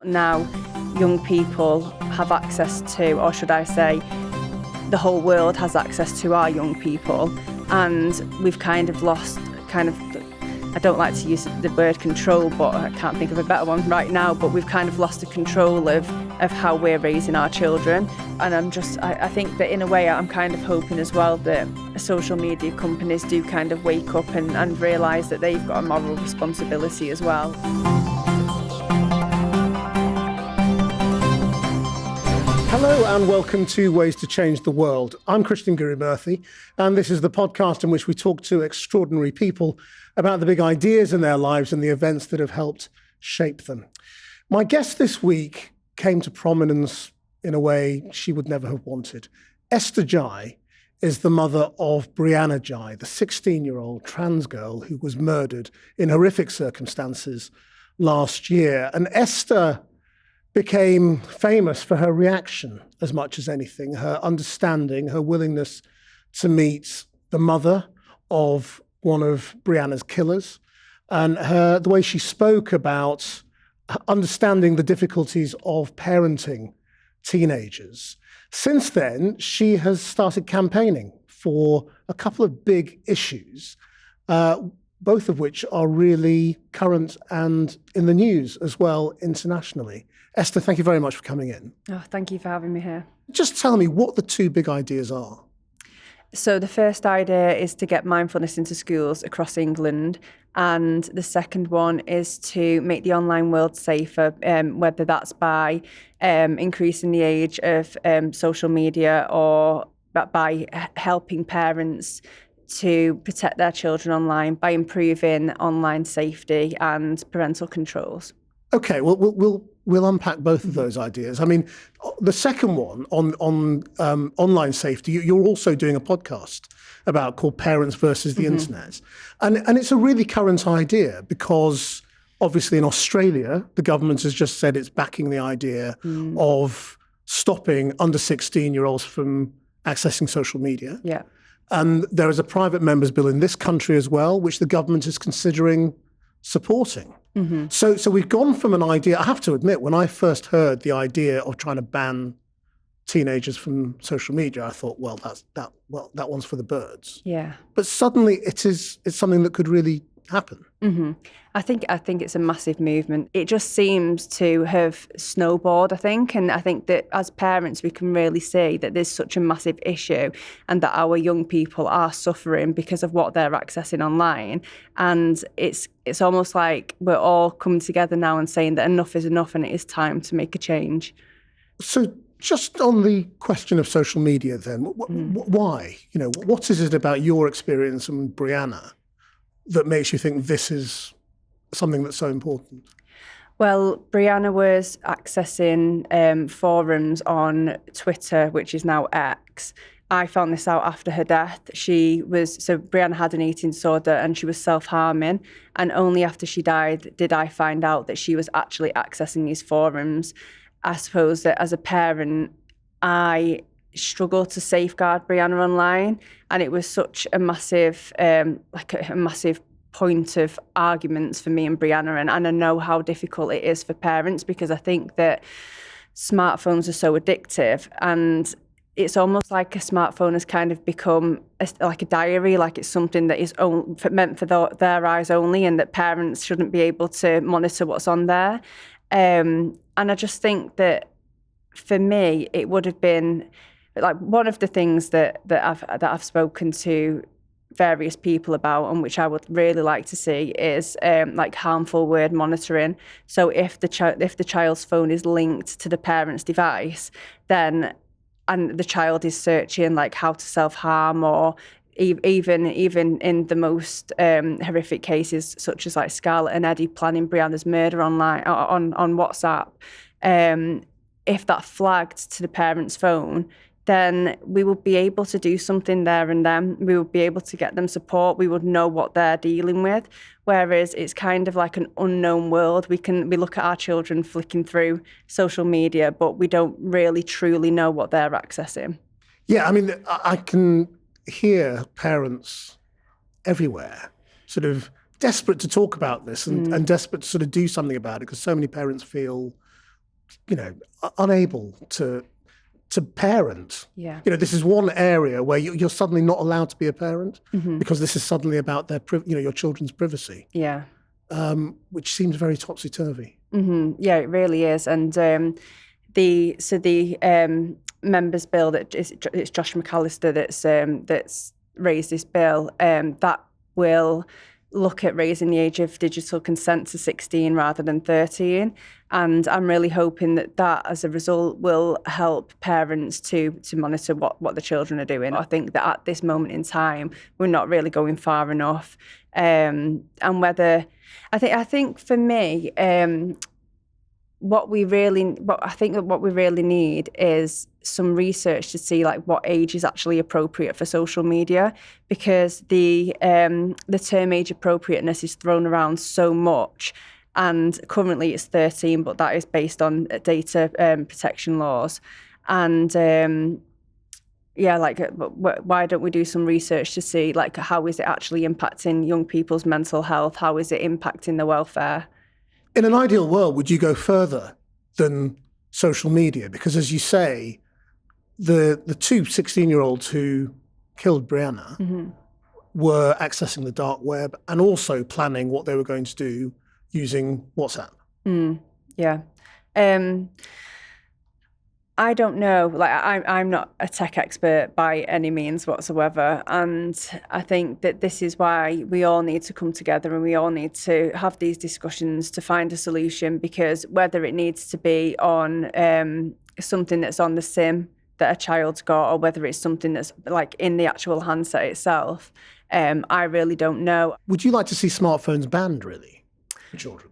Now, young people have access to, or should I say, the whole world has access to our young people, and we've kind of lost I don't like to use the word control, but I can't think of a better one right now, but we've kind of lost the control of how we're raising our children. And I think that in a way I'm kind of hoping as well that social media companies do kind of wake up and realise that they've got a moral responsibility as well. Hello and welcome to Ways to Change the World. I'm guru-murthy, and this is the podcast in which we talk to extraordinary people about the big ideas in their lives and the events that have helped shape them. My guest this week came to prominence in a way she would never have wanted. Esther Ghey is the mother of Brianna Ghey, the 16-year-old trans girl who was murdered in horrific circumstances last year. And Esther became famous for her reaction as much as anything, her understanding, her willingness to meet the mother of one of Brianna's killers, and the way she spoke about understanding the difficulties of parenting teenagers. Since then, she has started campaigning for a couple of big issues, both of which are really current and in the news as well internationally. Esther, thank you very much for coming in. Oh, thank you for having me here. Just tell me what the two big ideas are. So the first idea is to get mindfulness into schools across England, and the second one is to make the online world safer, whether that's by increasing the age of social media or by helping parents to protect their children online by improving online safety and parental controls. Okay, well, we'll unpack both of those ideas. I mean, the second one on online safety, you're also doing a podcast about called Parents versus the Internet. And it's a really current idea because obviously in Australia, the government has just said it's backing the idea of stopping under 16-year-olds from accessing social media. Yeah. And there is a private member's bill in this country as well, which the government is considering supporting. So we've gone from an idea, I have to admit, when I first heard the idea of trying to ban teenagers from social media, I thought, well, that one's for the birds. Yeah. But suddenly it's something that could really happen. I think it's a massive movement. It just seems to have snowballed, I think. And I think that as parents, we can really see that there's such a massive issue and that our young people are suffering because of what they're accessing online. And it's almost like we're all coming together now and saying that enough is enough and it is time to make a change. So just on the question of social media then, why? You know, what is it about your experience and Brianna that makes you think this is something that's so important? Well, Brianna was accessing forums on Twitter, which is now X. I found this out after her death. Brianna had an eating disorder and she was self-harming. And only after she died did I find out that she was actually accessing these forums. I suppose that as a parent, I struggle to safeguard Brianna online, and it was such a massive, a massive point of arguments for me and Brianna, and I know how difficult it is for parents because I think that smartphones are so addictive, and it's almost like a smartphone has kind of become like a diary, like it's something that is meant for their eyes only, and that parents shouldn't be able to monitor what's on there. And I just think that for me, it would have been like one of the things that I've spoken to various people about, and which I would really like to see is like harmful word monitoring. So if the child's phone is linked to the parent's device, then and the child is searching like how to self-harm, or even in the most horrific cases, such as like Scarlett and Eddie planning Brianna's murder online on WhatsApp, if that flagged to the parent's phone, then we would be able to do something there and then. We would be able to get them support. We would know what they're dealing with. Whereas it's kind of like an unknown world. We look at our children flicking through social media, but we don't really truly know what they're accessing. Yeah, I mean, I can hear parents everywhere sort of desperate to talk about this and desperate to sort of do something about it, because so many parents feel unable to parent. Yeah. This is one area where you're suddenly not allowed to be a parent because this is suddenly about your children's privacy. Yeah. Which seems very topsy-turvy. Yeah, it really is. And the members' bill it's Josh McAllister that's raised this bill that will look at raising the age of digital consent to 16 rather than 13. And I'm really hoping that as a result will help parents to monitor what the children are doing. I think that at this moment in time, we're not really going far enough. And whether, I think for me, what we really need is some research to see like what age is actually appropriate for social media, because the term age appropriateness is thrown around so much, and currently it's 13, but that is based on data protection laws. And why don't we do some research to see like how is it actually impacting young people's mental health? How is it impacting their welfare? In an ideal world, would you go further than social media? Because as you say, the two 16-year-olds who killed Brianna were accessing the dark web and also planning what they were going to do using WhatsApp. Yeah. I don't know. Like I'm not a tech expert by any means whatsoever, and I think that this is why we all need to come together and we all need to have these discussions to find a solution. Because whether it needs to be on something that's on the SIM that a child's got, or whether it's something that's like in the actual handset itself, I really don't know. Would you like to see smartphones banned, really, for children?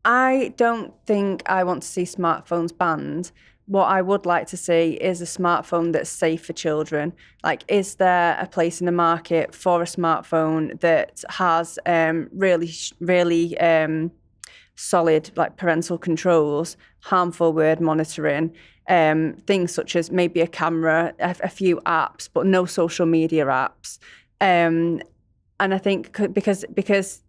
I don't think I want to see smartphones banned. What I would like to see is a smartphone that's safe for children. Like, is there a place in the market for a smartphone that has really solid like parental controls, harmful word monitoring, things such as maybe a camera, a few apps, but no social media apps. And I think because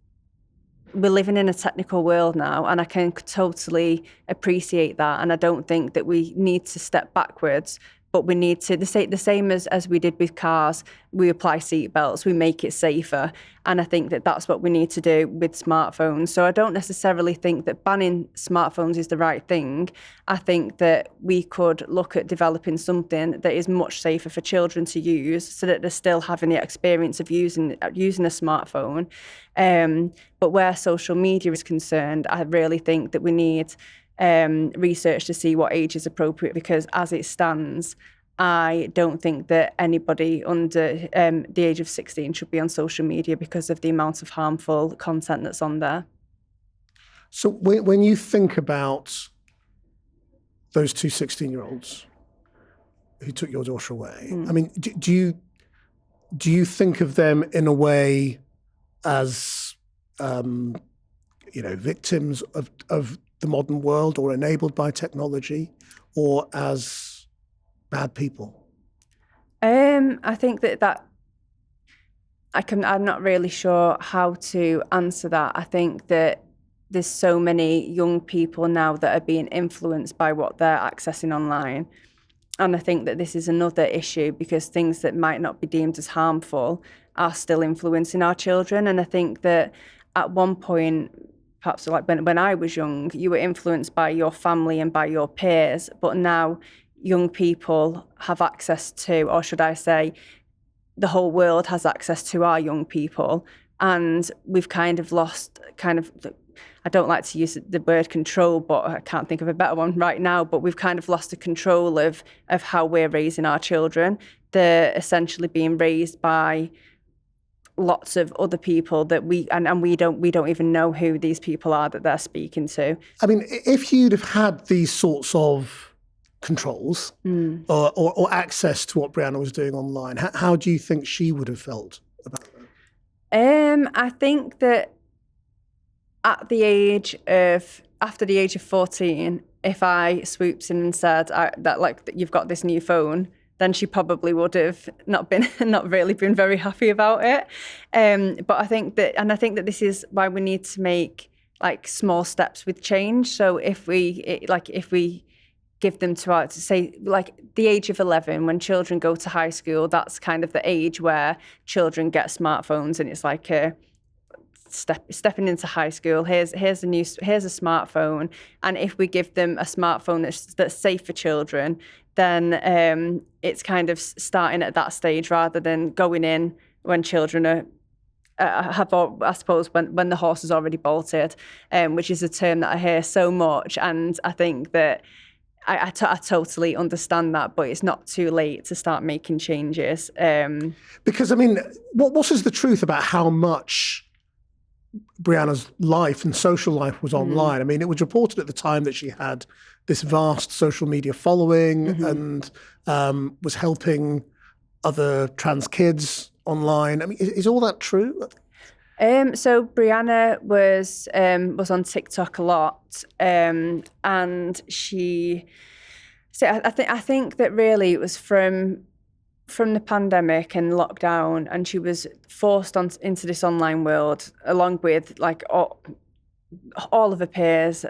we're living in a technical world now, and I can totally appreciate that. And I don't think that we need to step backwards, but we need to, the same as we did with cars, we apply seatbelts, we make it safer. And I think that that's what we need to do with smartphones. So I don't necessarily think that banning smartphones is the right thing. I think that we could look at developing something that is much safer for children to use, so that they're still having the experience of using a smartphone. But where social media is concerned, I really think that we need research to see what age is appropriate, because as it stands, I don't think that anybody under the age of 16 should be on social media because of the amount of harmful content that's on there. So when you think about those two 16-year-olds who took your daughter away, I mean, do you think of them in a way as victims of the modern world, or enabled by technology, or as bad people? I think that I'm not really sure how to answer that. I think that there's so many young people now that are being influenced by what they're accessing online. And I think that this is another issue, because things that might not be deemed as harmful are still influencing our children. And I think that at one point, perhaps like when I was young, you were influenced by your family and by your peers, but now young people have access to, or should I say, the whole world has access to our young people. And we've kind of lost I don't like to use the word control, but I can't think of a better one right now, but we've kind of lost the control of how we're raising our children. They're essentially being raised by lots of other people that we don't even know who these people are that they're speaking to. I mean, if you'd have had these sorts of controls or access to what Brianna was doing online, how do you think she would have felt about that? I think that after the age of 14, if I swooped in and said that you've got this new phone, then she probably would have not really been very happy about it. But I think that this is why we need to make like small steps with change. So if we give them to say like the age of 11, when children go to high school, that's kind of the age where children get smartphones, and it's like a stepping into high school. Here's a smartphone, and if we give them a smartphone that's safe for children, then it's kind of starting at that stage rather than going in when children are I suppose when the horse is already bolted, which is a term that I hear so much, and I think that I totally understand that, but it's not too late to start making changes. Because I mean, what is the truth about how much Brianna's life and social life was online? I mean, it was reported at the time that she had this vast social media following and was helping other trans kids online. I mean, is all that true? So Brianna was on TikTok a lot, and she. So I think that really it was from the pandemic and lockdown, and she was forced into this online world along with like all of her peers,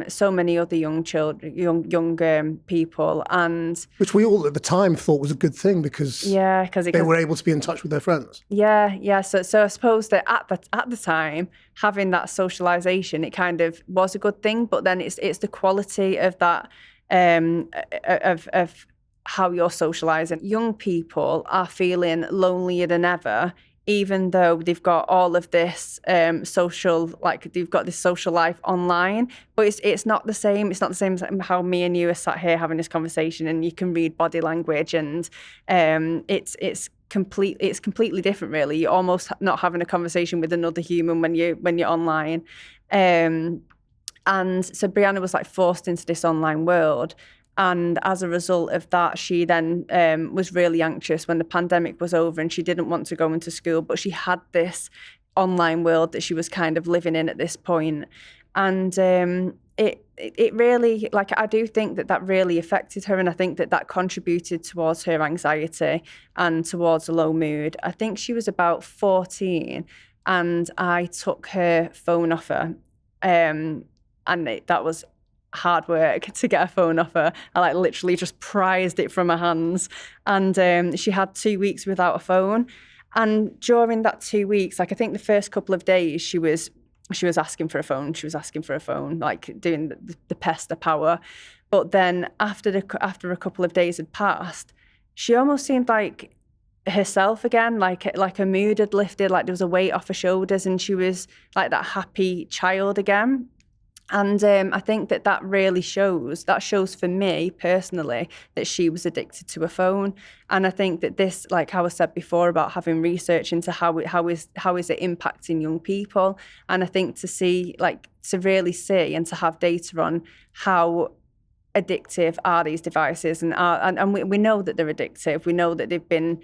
so many other young children, young people, and which we all at the time thought was a good thing because they were able to be in touch with their friends. Yeah. So I suppose that at the time, having that socialization, it kind of was a good thing. But then it's the quality of that of how you're socializing. Young people are feeling lonelier than ever, even though they've got all of this social, like they've got this social life online, but it's not the same. It's not the same as how me and you are sat here having this conversation, and you can read body language, and it's completely different, really. You're almost not having a conversation with another human when you're online, and so Brianna was like forced into this online world. And as a result of that, she then was really anxious when the pandemic was over, and she didn't want to go into school, but she had this online world that she was kind of living in at this point. And it really, like, I do think that really affected her, and I think that contributed towards her anxiety and towards a low mood. I think she was about 14, and I took her phone off her, and that was hard work to get her phone off her. I like literally just prized it from her hands, and she had 2 weeks without a phone. And during that 2 weeks, like I think the first couple of days, she was asking for a phone. She was asking for a phone, like doing the pester power. But then after a couple of days had passed, she almost seemed like herself again, like her mood had lifted, like there was a weight off her shoulders, and she was like that happy child again. And I think that really shows for me personally that she was addicted to a phone. And I think that this, like how I said before about having research into how is it impacting young people. And I think to really see and to have data on how addictive are these devices, and we know that they're addictive. We know that they've been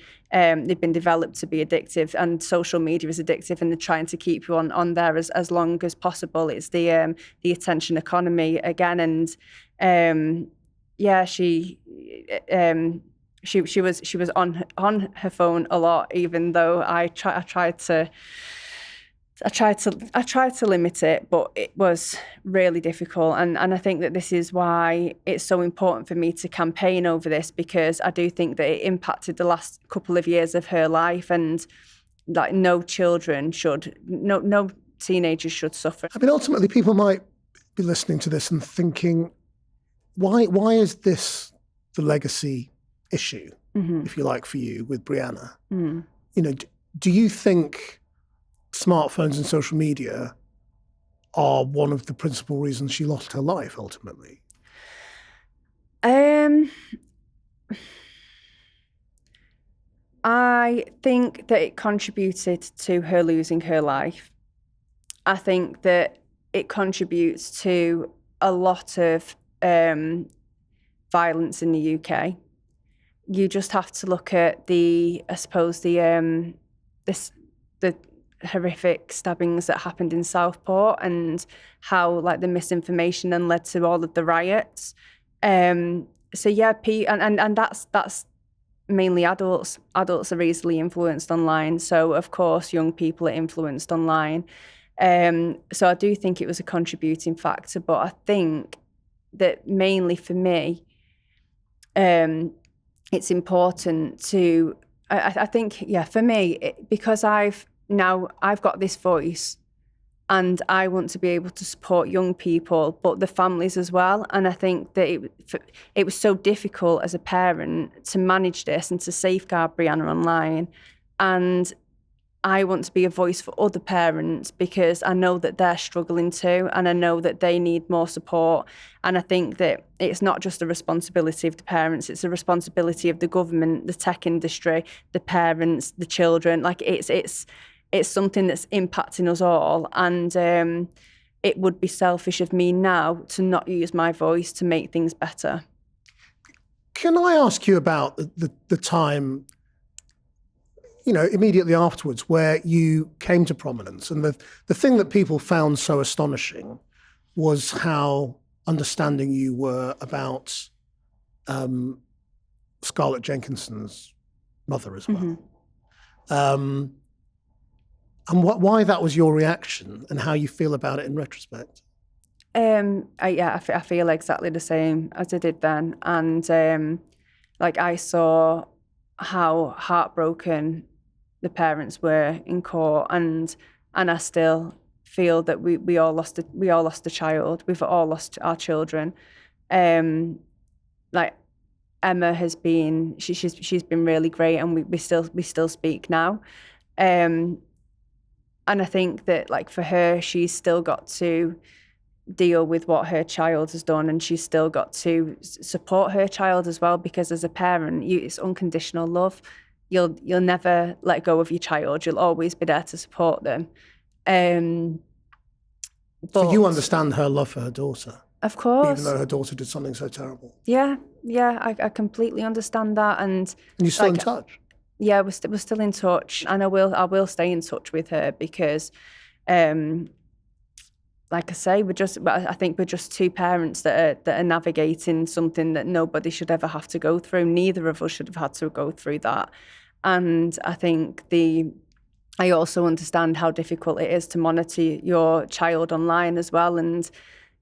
developed to be addictive, and social media is addictive, and they're trying to keep you on there as long as possible. It's the attention economy again, and she was on her phone a lot, even though I tried to limit it, but it was really difficult. And I think that this is why it's so important for me to campaign over this, because I do think that it impacted the last couple of years of her life, and like no teenagers should suffer. I mean, ultimately, people might be listening to this and thinking, why is this the legacy issue, if you like, for you with Brianna? You know, do you think smartphones and social media are one of the principal reasons she lost her life ultimately? I think that it contributed to her losing her life. I think that it contributes to a lot of violence in the UK. You just have to look at the horrific stabbings that happened in Southport, and how like the misinformation then led to all of the riots. So yeah, and that's mainly adults. Adults are easily influenced online, so of course young people are influenced online. So I do think it was a contributing factor, but I think that mainly for me, it's important to, I think, for me, because I've got this voice and I want to be able to support young people, but the families as well. And I think that it was so difficult as a parent to manage this and to safeguard Brianna online. And I want to be a voice for other parents because I know that they're struggling too, and I know that they need more support. And I think that it's not just a responsibility of the parents, it's a responsibility of the government, the tech industry, the parents, the children. Like it's something that's impacting us all. And it would be selfish of me now to not use my voice to make things better. Can I ask you about the time, immediately afterwards, where you came to prominence? And the thing that people found so astonishing was how understanding you were about Scarlett Jenkinson's mother as well. And why that was your reaction and how you feel about it in retrospect. I feel exactly the same as I did then. And I saw how heartbroken the parents were in court, and I still feel that we all lost a child. We've all lost our children. Emma has been she's been really great, and we still speak now. And I think that for her, she's still got to deal with what her child has done, and she's still got to support her child as well, because as a parent, it's unconditional love. You'll never let go of your child. You'll always be there to support them. So you understand her love for her daughter? Of course. Even though her daughter did something so terrible? Yeah, I completely understand that. And you're still in touch? Yeah, we're still in touch, and I will stay in touch with her because, like I say, I think we're just two parents that are navigating something that nobody should ever have to go through. Neither of us should have had to go through that. And I think I also understand how difficult it is to monitor your child online as well, and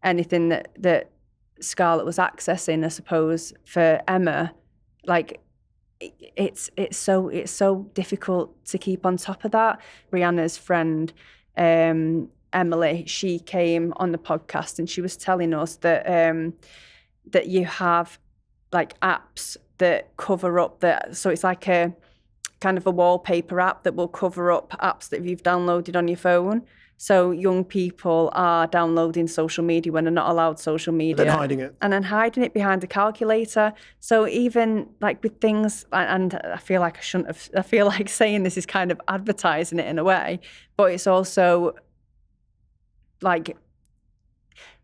anything that Scarlett was accessing, I suppose, for Emma, it's so difficult to keep on top of that. Brianna's friend, Emily, she came on the podcast and she was telling us that that you have apps that cover up that. So it's like a kind of a wallpaper app that will cover up apps that you've downloaded on your phone. So young people are downloading social media when they're not allowed social media. And then hiding it. And then hiding it behind a calculator. So even with things, and I feel like I shouldn't have, I feel like saying this is kind of advertising it in a way, but it's also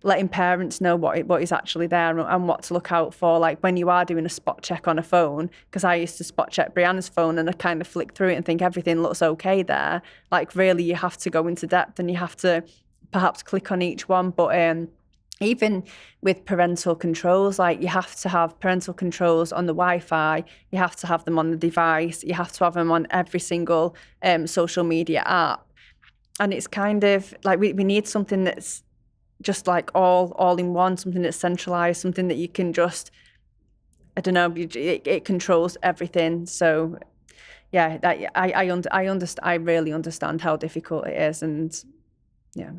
letting parents know what is actually there and what to look out for. When you are doing a spot check on a phone, because I used to spot check Brianna's phone and I kind of flick through it and think everything looks okay there. Really, you have to go into depth and you have to perhaps click on each one. But even with parental controls, you have to have parental controls on the Wi-Fi, you have to have them on the device, you have to have them on every single social media app. And it's kind of we need something that's just all in one, something that's centralized, something that you can just, I don't know, it controls everything. So yeah, I really understand how difficult it is. And yeah.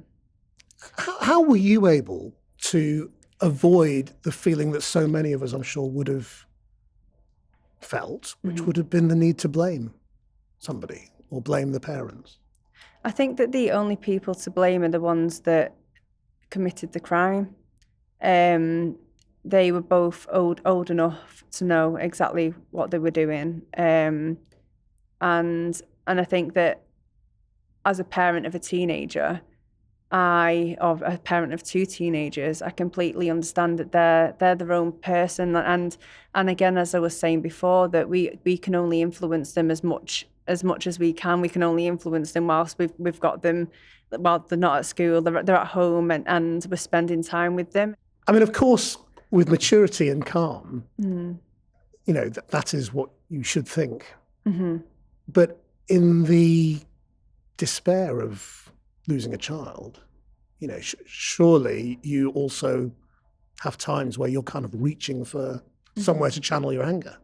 How were you able to avoid the feeling that so many of us, I'm sure, would have felt, which would have been the need to blame somebody or blame the parents? I think that the only people to blame are the ones that committed the crime. They were both old enough to know exactly what they were doing. And I think that as a parent of a teenager, or a parent of two teenagers, I completely understand that they're their own person. And again, as I was saying before, that we can only influence them as much as we can. We can only influence them whilst we've got them, while they're not at school, they're at home, and we're spending time with them. I mean, of course, with maturity and calm, that is what you should think. Mm-hmm. But in the despair of losing a child, surely you also have times where you're kind of reaching for somewhere to channel your anger.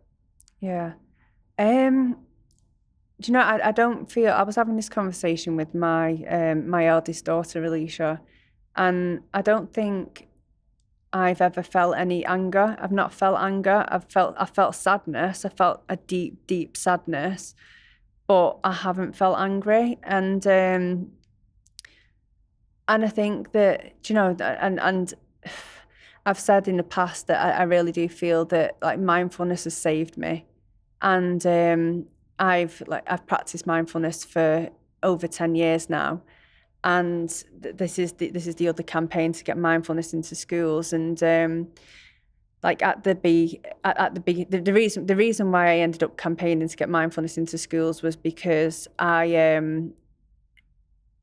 Yeah. Do you know, I don't feel, I was having this conversation with my eldest daughter, Alicia, and I don't think I've ever felt any anger. I've not felt anger. I felt sadness. I felt a deep, deep sadness, but I haven't felt angry. And I think that, do you know, and I've said in the past that I really do feel that like mindfulness has saved me. And I've practiced mindfulness for over 10 years now, and this is the other campaign to get mindfulness into schools. And the reason why I ended up campaigning to get mindfulness into schools was because when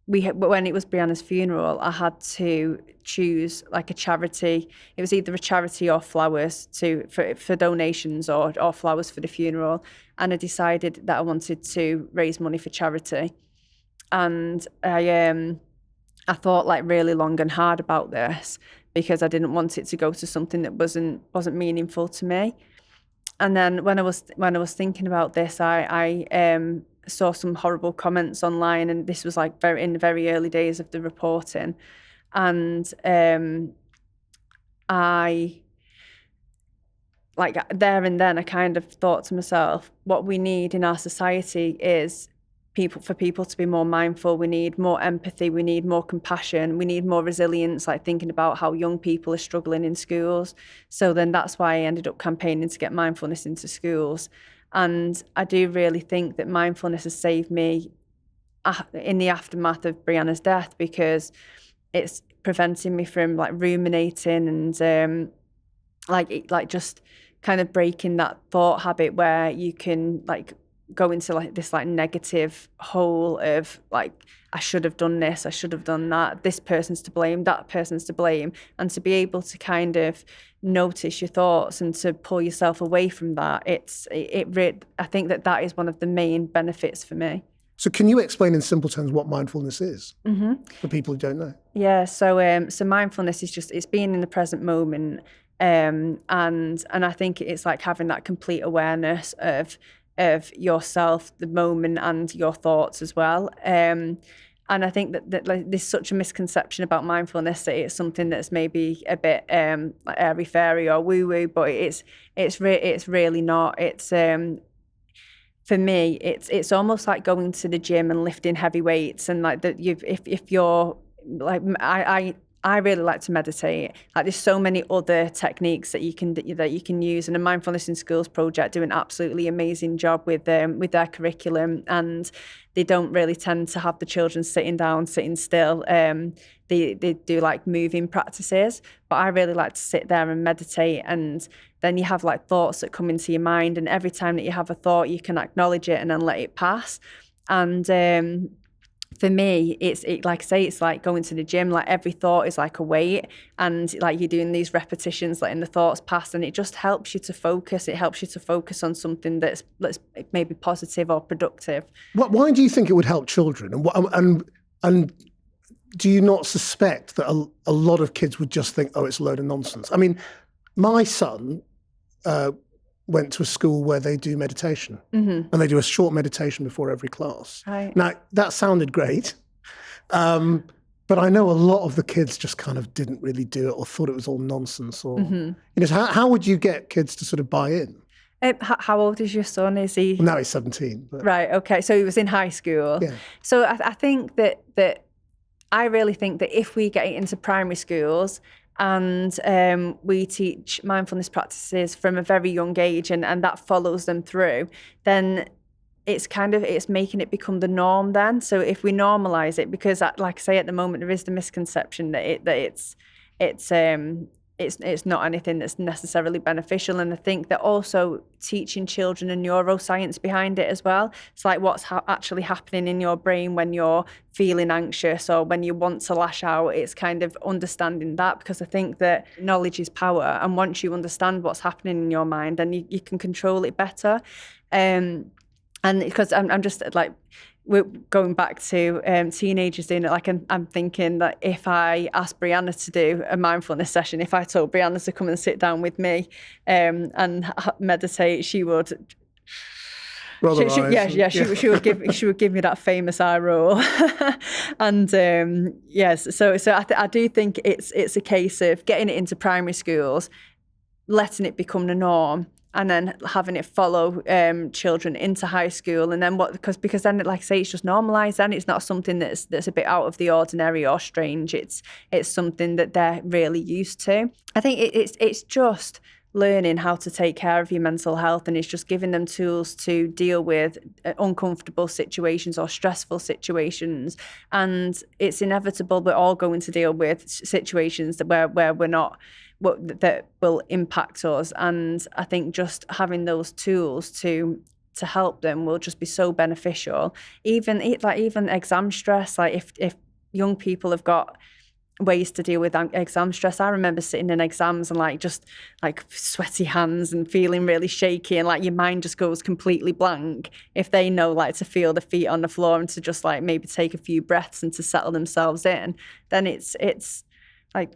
it was Brianna's funeral, I had to choose like a charity. It was either a charity or flowers for donations or flowers for the funeral. And I decided that I wanted to raise money for charity. And I thought like really long and hard about this because I didn't want it to go to something that wasn't meaningful to me. And then when I was thinking about this, I saw some horrible comments online, and this was like in the very early days of the reporting. And I, like there and then, I kind of thought to myself, what we need in our society is for people to be more mindful. We need more empathy. We need more compassion. We need more resilience, like thinking about how young people are struggling in schools. So then that's why I ended up campaigning to get mindfulness into schools. And I do really think that mindfulness has saved me in the aftermath of Brianna's death, because it's preventing me from like ruminating and like just kind of breaking that thought habit where you can like go into like this like negative hole of like, I should have done this, I should have done that, this person's to blame, that person's to blame. And to be able to kind of notice your thoughts and to pull yourself away from that, I think that is one of the main benefits for me. So can you explain in simple terms what mindfulness is for people who don't know? Yeah, so mindfulness is it's being in the present moment. And I think it's like having that complete awareness of yourself, the moment, and your thoughts as well. And I think that like, there's such a misconception about mindfulness that it's something that's maybe a bit like airy-fairy or woo-woo, but it's really not. It's for me, it's almost like going to the gym and lifting heavy weights, and like that if you're like I really like to meditate. Like there's so many other techniques that you can use, and the Mindfulness in Schools project do an absolutely amazing job with their curriculum, and they don't really tend to have the children sitting down, sitting still. They do like moving practices, but I really like to sit there and meditate, and then you have like thoughts that come into your mind, and every time that you have a thought, you can acknowledge it and then let it pass. And for me, it's like going to the gym. Like every thought is like a weight, and like you're doing these repetitions, letting the thoughts pass, and it just helps you to focus. It helps you to focus on something that's maybe positive or productive. Why do you think it would help children? And do you not suspect that a lot of kids would just think, oh, it's a load of nonsense? I mean, my son went to a school where they do meditation, and they do a short meditation before every class. Right. Now, that sounded great, but I know a lot of the kids just kind of didn't really do it or thought it was all nonsense. Or how would you get kids to sort of buy in? How old is your son? Is he? Well, now he's 17. But... Right, okay. So he was in high school. Yeah. So I think that I really think that if we get it into primary schools, and we teach mindfulness practices from a very young age, and that follows them through, then it's making it become the norm then. So if we normalize it, because like I say, at the moment there is the misconception that it's not anything that's necessarily beneficial. And I think that also teaching children a neuroscience behind it as well. It's like what's actually happening in your brain when you're feeling anxious or when you want to lash out. It's kind of understanding that, because I think that knowledge is power. And once you understand what's happening in your mind, then you can control it better. And because I'm just like, we're going back to teenagers doing it, like I'm thinking that if I asked Brianna to do a mindfulness session, if I told Brianna to come and sit down with me and meditate, she would. She would give me that famous eye roll, and yes. So I do think it's a case of getting it into primary schools, letting it become the norm, and then having it follow children into high school, and then because then, like I say, it's just normalised. Then it's not something that's a bit out of the ordinary or strange. It's something that they're really used to. I think it's just learning how to take care of your mental health, and it's just giving them tools to deal with uncomfortable situations or stressful situations. And it's inevitable we're all going to deal with situations where we're not, that will impact us. And I think just having those tools to help them will just be so beneficial. Even exam stress, like if young people have got ways to deal with exam stress. I remember sitting in exams and just sweaty hands and feeling really shaky, and your mind just goes completely blank. If they know to feel the feet on the floor and to just maybe take a few breaths and to settle themselves in, then it's I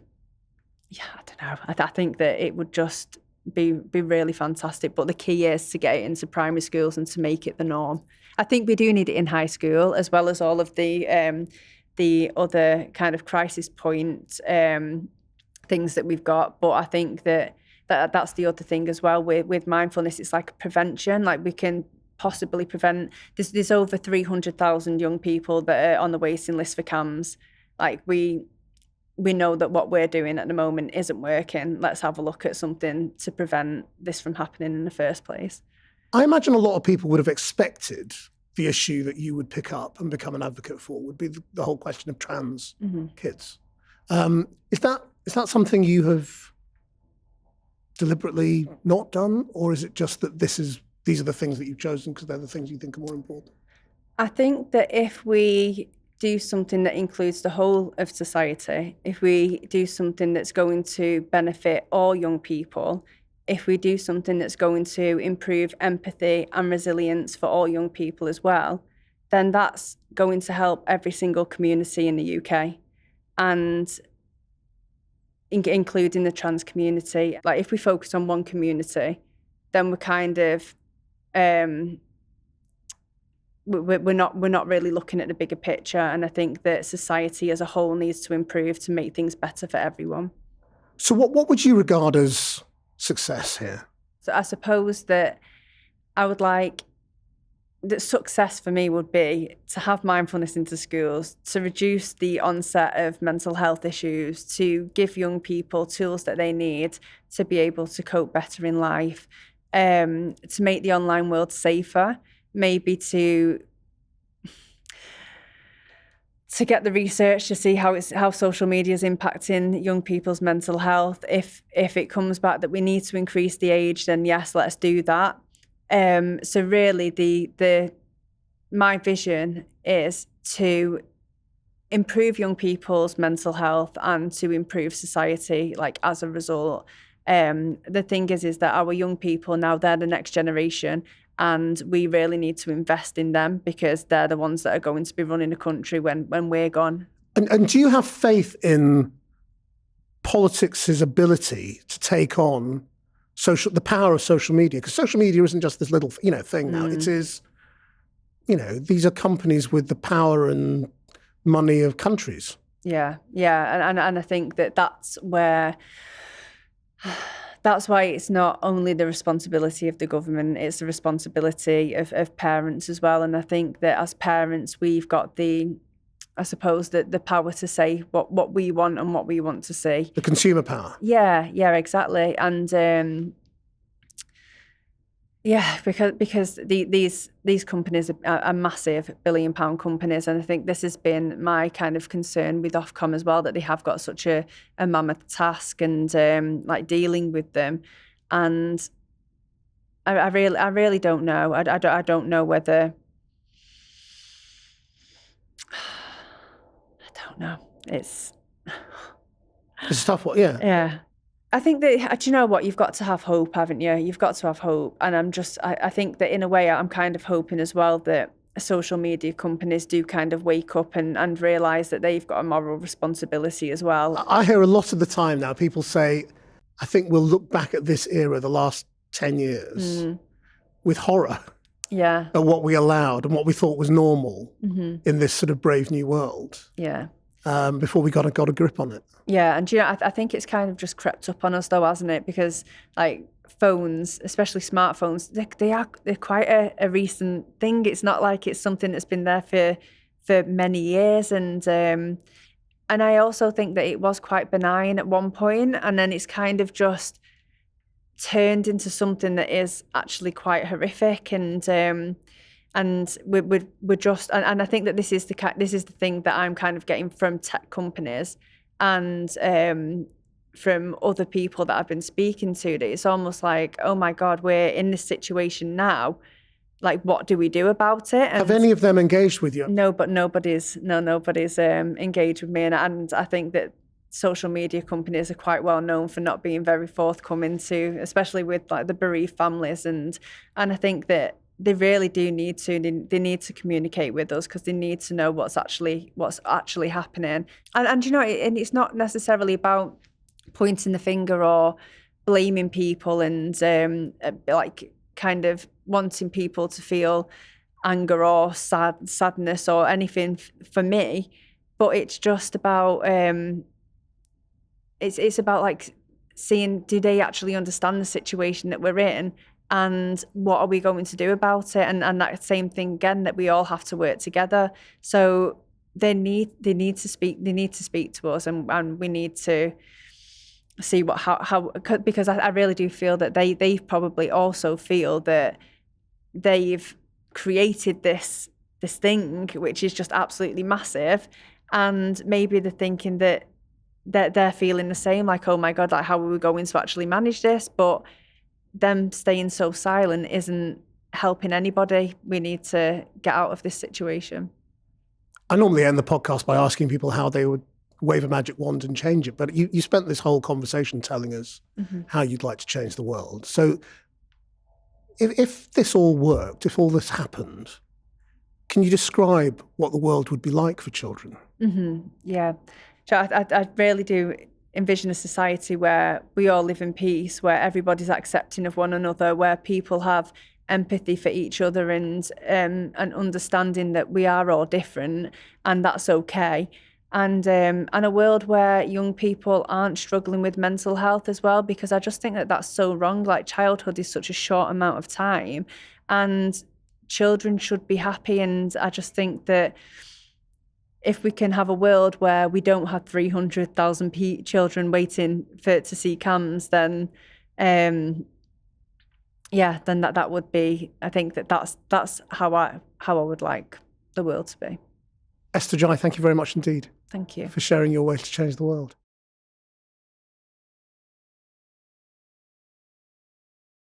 don't know. I think that it would just be really fantastic. But the key is to get it into primary schools and to make it the norm. I think we do need it in high school, as well as all of the other kind of crisis point things that we've got. But I think that's the other thing as well with mindfulness. It's like prevention. We can possibly prevent. There's over 300,000 young people that are on the waiting list for CAMHS. We know that what we're doing at the moment isn't working. Let's have a look at something to prevent this from happening in the first place. I imagine a lot of people would have expected the issue that you would pick up and become an advocate for would be the whole question of trans kids. Is that something you have deliberately not done, or is it just that these are the things that you've chosen because they're the things you think are more important? I think that if we do something that includes the whole of society, if we do something that's going to benefit all young people, if we do something that's going to improve empathy and resilience for all young people as well, then that's going to help every single community in the UK, and including the trans community. If we focus on one community, then we're kind of we're not really looking at the bigger picture. And I think that society as a whole needs to improve to make things better for everyone. So what would you regard as success here? So I suppose that I would like that success for me would be to have mindfulness into schools, to reduce the onset of mental health issues, to give young people tools that they need to be able to cope better in life, to make the online world safer, maybe to get the research to see how social media is impacting young people's mental health. If it comes back that we need to increase the age, then yes, let's do that. So really, my vision is to improve young people's mental health and to improve society, as a result. The thing is that our young people now, they're the next generation, and we really need to invest in them because they're the ones that are going to be running the country when we're gone. And do you have faith in politics' ability to take on the power of social media? Because social media isn't just this little thing now. It is, these are companies with the power and money of countries. Yeah. And I think that's where... That's why it's not only the responsibility of the government, it's the responsibility of parents as well. And I think that as parents, we've got the power to say what we want and what we want to see. The consumer power. Yeah, exactly. And because these companies are massive billion-pound companies, and I think this has been my kind of concern with Ofcom as well, that they have got such a mammoth task and dealing with them. And I really don't know. I don't know whether. I don't know. It's a tough one. Yeah. Yeah. I think that, do you know what? You've got to have hope, haven't you? You've got to have hope. And I think that in a way, I'm kind of hoping as well that social media companies do kind of wake up and realise that they've got a moral responsibility as well. I hear a lot of the time now people say, I think we'll look back at this era, the last 10 years, with horror at what we allowed and what we thought was normal in this sort of brave new world. Yeah. Before we got a grip on it. Yeah, and I think it's kind of just crept up on us though, hasn't it? Because like phones, especially smartphones, they're quite a recent thing. It's not like it's something that's been there for many years, and I also think that it was quite benign at one point, and then it's kind of just turned into something that is actually quite horrific, and we're just, and I think that this is the thing that I'm kind of getting from tech companies and from other people that I've been speaking to, that it's almost like, oh my God, we're in this situation now. Like, what do we do about it? And have any of them engaged with you? No, but nobody's engaged with me. And I think that social media companies are quite well known for not being very forthcoming to, especially with like the bereaved families. And I think that they really do need to. They need to communicate with us, because they need to know what's actually happening. And you know, and it's not necessarily about pointing the finger or blaming people and like kind of wanting people to feel anger or sadness or anything for me, but it's just about it's about like seeing, do they actually understand the situation that we're in, and what are we going to do about it? And that same thing again, that we all have to work together. So they need to speak to us, and we need to see how because I really do feel that they probably also feel that they've created this thing which is just absolutely massive, and maybe they're thinking that they're feeling the same, like, oh my God, like how are we going to actually manage this? But them staying so silent isn't helping anybody. We need to get out of this situation. I normally end the podcast by asking people how they would wave a magic wand and change it, but you spent this whole conversation telling us how you'd like to change the world. So if this all worked, if all this happened, can you describe what the world would be like for children? Yeah. So I really do envision a society where we all live in peace, where everybody's accepting of one another, where people have empathy for each other and understanding that we are all different and that's okay. And a world where young people aren't struggling with mental health as well, because I just think that that's so wrong. Like, childhood is such a short amount of time, and children should be happy. And I just think that if we can have a world where we don't have 300,000 children waiting to see CAMHS, then that would be, I think that's how I would like the world to be. Esther Ghey, thank you very much indeed. Thank you for sharing your way to change the world.